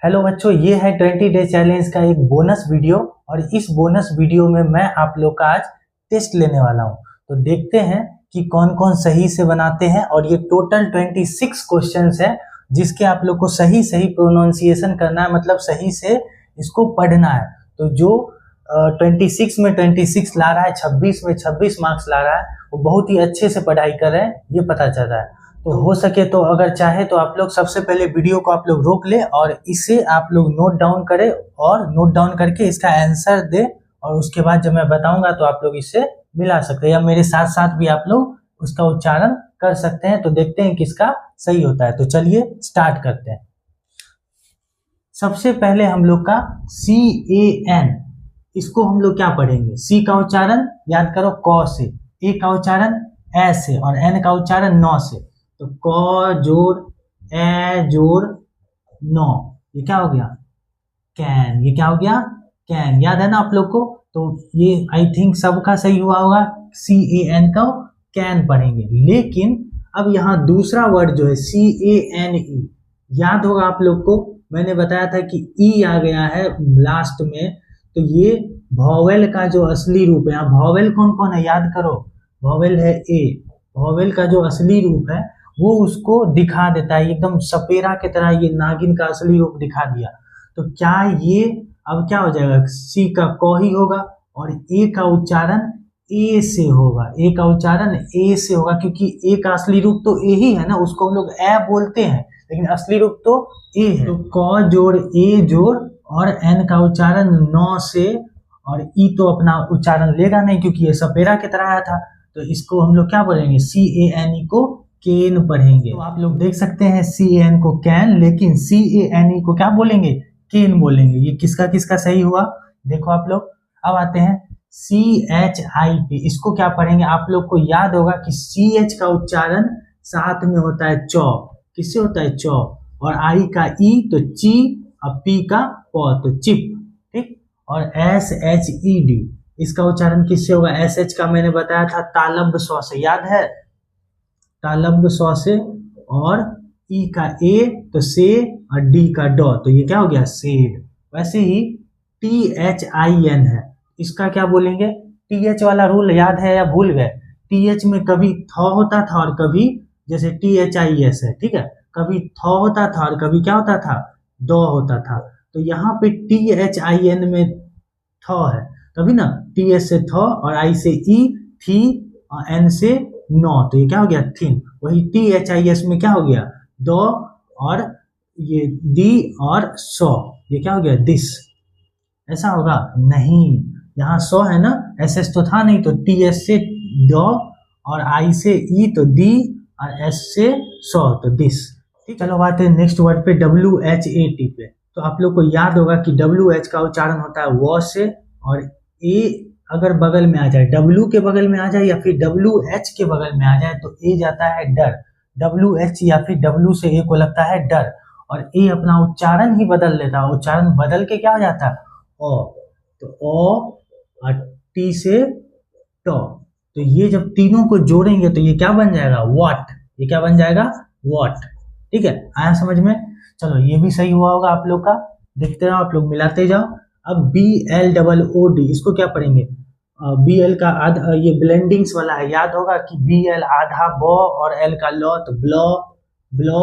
Hello बच्चों, ये है 20 डे चैलेंज का एक बोनस वीडियो। और इस बोनस वीडियो में मैं आप लोग का आज टेस्ट लेने वाला हूं। तो देखते हैं कि कौन कौन सही से बनाते हैं। और ये टोटल 26 क्वेश्चंस है जिसके आप लोग को सही सही प्रोनाउंसिएशन करना है, मतलब सही से इसको पढ़ना है। तो जो 26 में 26 ला रहा है, 26 में 26 मार्क्स ला रहा है, वो बहुत ही अच्छे से पढ़ाई कर रहे हैं, ये पता चल रहा है। तो हो सके तो अगर चाहे तो आप लोग सबसे पहले वीडियो को आप लोग रोक ले और इसे आप लोग नोट डाउन करें और नोट डाउन करके इसका आंसर दे। और उसके बाद जब मैं बताऊंगा तो आप लोग इससे मिला सकते हैं, या मेरे साथ साथ भी आप लोग उसका उच्चारण कर सकते हैं। तो देखते हैं किसका सही होता है। तो चलिए स्टार्ट करते हैं। सबसे पहले हम लोग का CAN, इसको हम लोग क्या पढ़ेंगे? C का उच्चारण याद करो क से, A का उच्चारण ए से और N का उच्चारण नौ से। तो क जोड़ ए जोड़ नौ, ये क्या हो गया? कैन। ये क्या हो गया? कैन। याद है ना आप लोग को? तो ये आई थिंक सबका सही हुआ होगा। CAN का कैन पढ़ेंगे। लेकिन अब यहाँ दूसरा वर्ड जो है CANE, याद होगा आप लोग को, मैंने बताया था कि ई आ गया है लास्ट में। तो ये वॉवेल का जो असली रूप है, वॉवेल कौन कौन है याद करो। वॉवेल है ए। वॉवेल का जो असली रूप है वो उसको दिखा देता है, एकदम सपेरा की तरह ये नागिन का असली रूप दिखा दिया। तो क्या ये अब क्या हो जाएगा? सी का क ही होगा और ए का उच्चारण ए से होगा। ए का उच्चारण ए से होगा क्योंकि ए का असली रूप तो ए ही है ना, उसको हम लोग ए बोलते हैं, लेकिन असली रूप तो ए है। तो क जोड़ ए जोड़ और एन का उच्चारण नौ से, और ई तो अपना उच्चारण लेगा नहीं क्योंकि ये सपेरा की तरह आया था। तो इसको हम लोग क्या बोलेंगे? CANE को केन पढ़ेंगे। तो आप लोग देख सकते हैं CAN को कैन, लेकिन CANE को क्या बोलेंगे? केन बोलेंगे। ये किसका किसका सही हुआ देखो आप लोग। अब आते हैं CHI पे, इसको क्या पढ़ेंगे? आप लोग को याद होगा कि CH का उच्चारण साथ में होता है चौ। किससे होता है? चौ। और I का ई तो ची और P का प तो चिप, ठीक। और SHED, इसका उच्चारण किससे होगा? SH का मैंने बताया था तालब्य स्व से, याद है? तालब्य स्व से। और ई का ए तो से और डी का डॉ, तो ये क्या हो गया? सेड। वैसे ही THIN है, इसका क्या बोलेंगे? TH वाला रूल याद है या भूल गए? TH में कभी थ होता था और कभी जैसे THIS है, ठीक है, कभी थ होता था और कभी क्या होता था? ड होता था। तो यहाँ पे THIN में थ है, तभी ना TH से थ और I से ई, थी और N से नौ, तो ये क्या हो गया? थिन। वही THIS में क्या हो गया? दो और ये दी और सौ, ये क्या हो गया? दिस। ऐसा होगा? नहीं, यहाँ सौ है ना, SS तो था नहीं, तो TS से दो और I से ई तो दी और S से सौ तो दिस, ठीक। चलो बात है नेक्स्ट वर्ड पे WHAT पे। तो आप लोग को याद होगा कि WH का उच्चारण होता है वो से, और ए अगर बगल में आ जाए, W के बगल में आ जाए या फिर WH के बगल में आ जाए तो ए जाता है डर। WH या फिर W से ए को लगता है डर, और ए अपना उच्चारण ही बदल लेता है। उच्चारण बदल के क्या हो जाता है? ओ। तो ओ और टी से टो, तो ये जब तीनों को जोड़ेंगे तो ये क्या बन जाएगा? वॉट। ये क्या बन जाएगा? वॉट, ठीक है। आया समझ में? चलो ये भी सही हुआ होगा आप लोग का। देखते रहो, आप लोग मिलाते जाओ। अब BLOOD, इसको क्या पढ़ेंगे? BL का आधा, ये ब्लेंडिंग्स वाला है, याद होगा कि BL आधा ब और L का ल तो ब्लो ब्लो,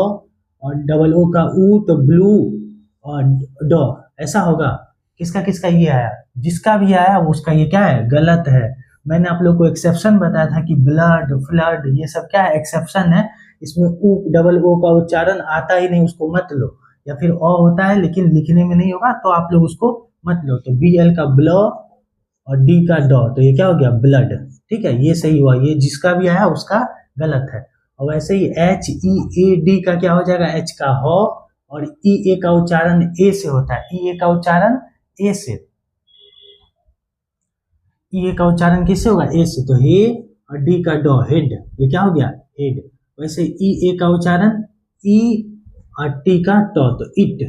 और डबल O का ऊ तो ब्लू और डो, ऐसा होगा। किसका किसका ये आया? जिसका भी आया उसका ये क्या है? गलत है। मैंने आप लोग को एक्सेप्शन बताया था कि ब्लड फ्लड ये सब क्या है? एक्सेप्शन है। इसमें ऊ डबल ओ का उच्चारण आता ही नहीं, उसको मत लो। या फिर ओ होता है लेकिन लिखने में नहीं होगा, तो आप लोग उसको मत लो। तो BL का ब्लो और डी का डॉ, तो ये क्या हो गया? ब्लड, ठीक है। ये सही हुआ, ये जिसका भी आया उसका गलत है। और वैसे ही HEAD का क्या हो जाएगा? H का हो, और EA का उच्चारण ए से होता है। EA का उच्चारण ए से, EA का उच्चारण किससे होगा? ए से। तो हे और डी का डॉ हेड, ये क्या हो गया? हेड। वैसे EA का उच्चारण ई और टी का टॉ तो इट।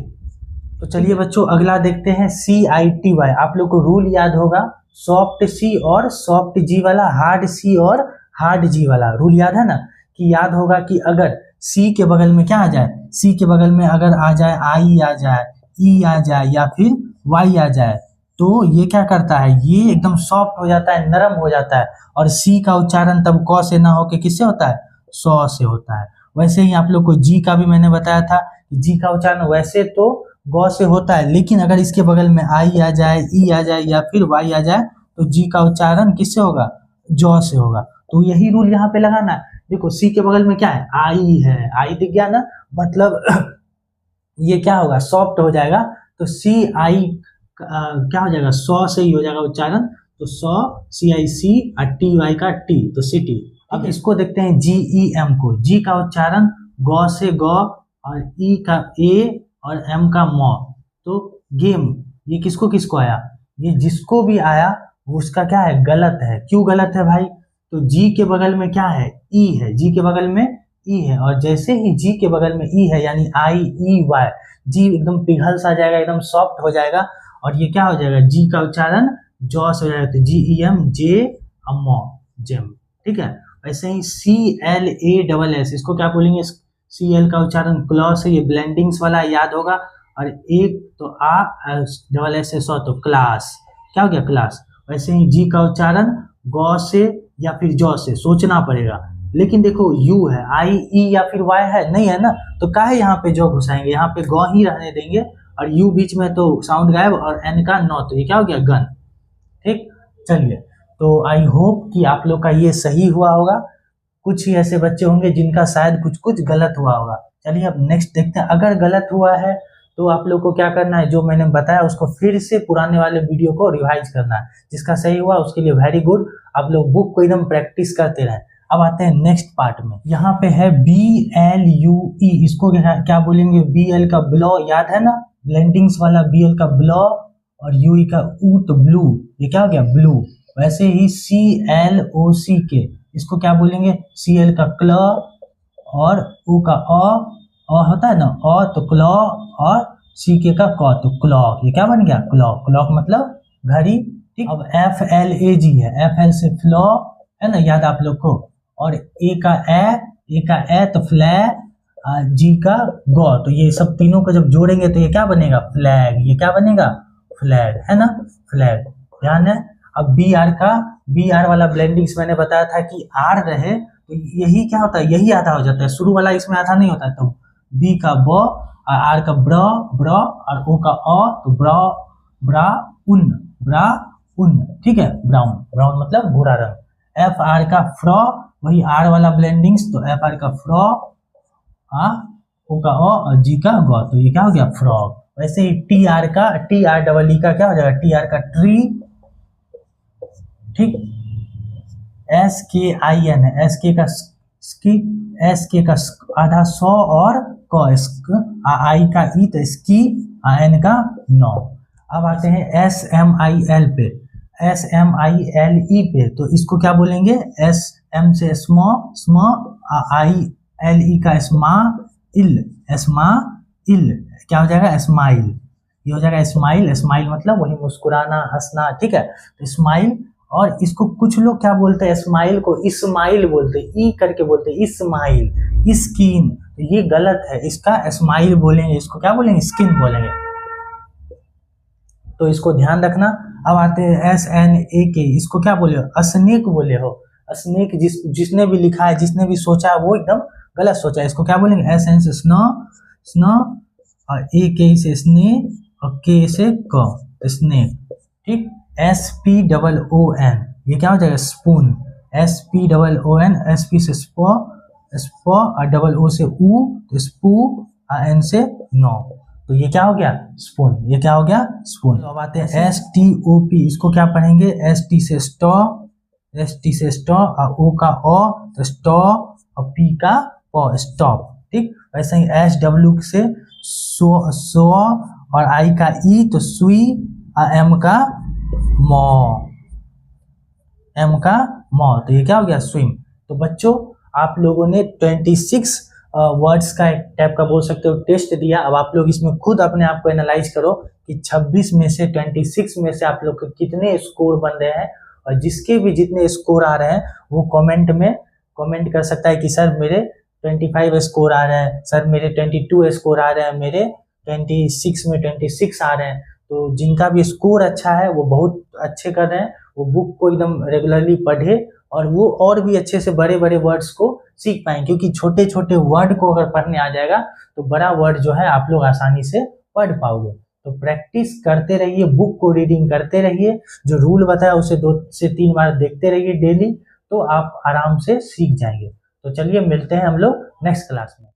तो चलिए बच्चों अगला देखते हैं CITY। आप लोग को रूल याद होगा, सॉफ्ट सी और सॉफ्ट जी वाला, हार्ड सी और हार्ड जी वाला रूल याद है ना? कि याद होगा कि अगर सी के बगल में क्या आ जाए? सी के बगल में अगर आ जाए आई आ जाए, ई आ जाए या फिर वाई आ जाए तो ये क्या करता है, ये एकदम सॉफ्ट हो जाता है, नरम हो जाता है। और सी का उच्चारण तब क से ना होके किससे होता है, सौ से होता है। वैसे ही आप लोग को जी का भी मैंने बताया था कि जी का उच्चारण वैसे तो ग से होता है, लेकिन अगर इसके बगल में आई आ जाए, ई आ जाए या फिर वाई आ जाए तो जी का उच्चारण किससे होगा, जौ से होगा। तो यही रूल यहाँ पे लगाना है। देखो सी के बगल में क्या है, आई है, आई दिख गया ना, मतलब ये क्या होगा, सॉफ्ट हो जाएगा। तो सी आई क्या हो जाएगा, सौ से ही हो जाएगा उच्चारण। तो सौ, सी आई सी और टी वाई का टी, तो सिटी। अब इसको देखते हैं जी ई एम को। जी का उच्चारण गौ से गौ और ई का ए और एम का मौ। तो गेम, ये किसको किसको आया, ये जिसको भी आया उसका क्या है, गलत है। क्यों गलत है भाई, तो जी के बगल में क्या है, ई है, जी के बगल में ई है, और जैसे ही जी के बगल में ई है यानी आई ई वाई, जी एकदम पिघल सा जाएगा, एकदम सॉफ्ट हो जाएगा और ये क्या हो जाएगा, जी का उच्चारण जॉ से हो जाएगा। तो जी ई एम, जे अमो, जेम, ठीक है। वैसे ही C L A double S, इसको क्या बोलेंगे, सी एल का उच्चारण क्लॉ से, ये ब्लेंडिंग्स वाला याद होगा। और एक तो आ डबल एस से सौ, तो क्लास, क्या हो गया, क्लास। वैसे ही जी का उच्चारण गौ से या फिर जौ से, सोचना पड़ेगा। लेकिन देखो यू है, आई ई या फिर वाई है नहीं है ना, तो काहे यहाँ पे जौ घुसाएंगे, यहाँ पे गौ ही रहने देंगे और यू बीच में तो साउंड गायब और एन का नो, तो ये क्या हो गया, गन। ठीक, चलिए, तो आई होप कि आप लोग का ये सही हुआ होगा। कुछ ही ऐसे बच्चे होंगे जिनका शायद कुछ कुछ गलत हुआ होगा। चलिए अब नेक्स्ट देखते हैं। अगर गलत हुआ है तो आप लोग को क्या करना है, जो मैंने बताया उसको फिर से पुराने वाले वीडियो को रिवाइज करना है। जिसका सही हुआ उसके लिए वेरी गुड, आप लोग बुक को एकदम प्रैक्टिस करते रहें। अब आते हैं नेक्स्ट पार्ट में। यहाँ पे है बी एल यू ई, इसको क्या बोलेंगे, बी एल का ब्लॉ, याद है ना, ब्लेंडिंग्स वाला बी एल का ब्लॉ, और यू ई का ऊ, तो ब्लू, ये क्या हो गया, ब्लू। वैसे ही सी एल ओ सी के, इसको क्या बोलेंगे, सी एल का क्लॉ और ऊ का अ होता है ना, अ तो क्लॉ, और सी के का क तो क्लॉक, ये क्या बन गया, क्लॉक। क्लॉक मतलब घड़ी, ठीक। अब एफ एल ए जी है, एफ एल से फ्लॉ है ना, याद आप लोग को, और ए का ए तो फ्लै, जी का गौ, तो ये सब तीनों को जब जोड़ेंगे तो ये क्या बनेगा, फ्लैग, ये क्या बनेगा, फ्लैग, है ना, फ्लैग, ध्यान है। अब बी आर वाला ब्लेंडिंग्स मैंने बताया था कि आर रहे तो यही क्या होता है, यही आधा हो जाता है, शुरू वाला इसमें आधा नहीं होता है। तो बी का ब, आर का ब्र और ओ का अ, तो ब्रा उन, ठीक है, ब्राउन मतलब भूरा रंग। एफ आर का फ्रॉ, वही आर वाला ब्लेंडिंग्स, तो एफ आर का फ्रॉ, ओ का ओ और जी का गौ, तो ये क्या हो गया, फ्रॉग। वैसे ही टी आर डबल ई का क्या हो जाएगा, टी आर का ट्री, ठीक। एस के आई एन है, एस के का आधा सौ और क, आई का ई तो इसकी, एन का नौ। अब आते हैं एस एम आई एल पे, S M I L E पे, तो इसको क्या बोलेंगे, एस एम से स्मॉ, आई एल ई का स्माइल, क्या हो जाएगा, स्माइल, ये हो जाएगा स्माइल मतलब वही मुस्कुराना, हंसना, ठीक है, तो स्माइल। और इसको कुछ लोग क्या बोलते हैं, स्माइल को इस्माइल बोलते हैं, ई करके बोलते हैं, इस्माइल, स्किन, तो ये गलत है, इसका स्माइल बोलेंगे, इसको क्या बोलेंगे, स्किन बोलेंगे, तो इसको ध्यान रखना। अब आते हैं एस एन ए के, इसको क्या बोले हो, स्नेक बोले हो, स्नेक, जिसने भी लिखा है, जिसने भी सोचा है वो एकदम गलत सोचा है। इसको क्या बोलेंगे, एस एन से स्नो और ए के से स्ने और के से क, स्नेक, ठीक। S P double O N, ये क्या हो जाएगा, spoon, S P double O N, S P से स्पो और डबल ओ से ऊ, तो स्पू, एन से नो, तो ये क्या हो गया, स्पून, ये क्या हो गया, स्पून। तो अब आते हैं एस टी ओ पी, इसको क्या पढ़ेंगे, एस टी से स्टॉ और ओ का ओ तो स्टॉ और पी का पॉ, स्टॉप, ठीक। वैसे ही एस डब्ल्यू से सो और आई का ई तो सुई और एम का मॉ, तो ये क्या हो गया, स्विम। तो बच्चों आप लोगों ने 26 वर्ड्स का एक टाइप का बोल सकते हो टेस्ट दिया। अब आप लोग इसमें खुद अपने आप को एनालाइज करो कि 26 में से 26 में से आप लोग के कितने स्कोर बन रहे हैं, और जिसके भी जितने स्कोर आ रहे हैं वो कमेंट में कमेंट कर सकता है कि सर मेरे 25 स्कोर आ रहे हैं, सर मेरे 22 स्कोर आ रहे हैं, मेरे 26 में 26 आ रहे हैं। तो जिनका भी स्कोर अच्छा है वो बहुत अच्छे कर रहे हैं, वो बुक को एकदम रेगुलरली पढ़े और वो और भी अच्छे से बड़े बड़े वर्ड्स को सीख पाएंगे, क्योंकि छोटे छोटे वर्ड को अगर पढ़ने आ जाएगा तो बड़ा वर्ड जो है आप लोग आसानी से पढ़ पाओगे। तो प्रैक्टिस करते रहिए, बुक को रीडिंग करते रहिए, जो रूल बताया उसे 2 से 3 बार देखते रहिए डेली, तो आप आराम से सीख जाएंगे। तो चलिए मिलते हैं हम लोग नेक्स्ट क्लास में।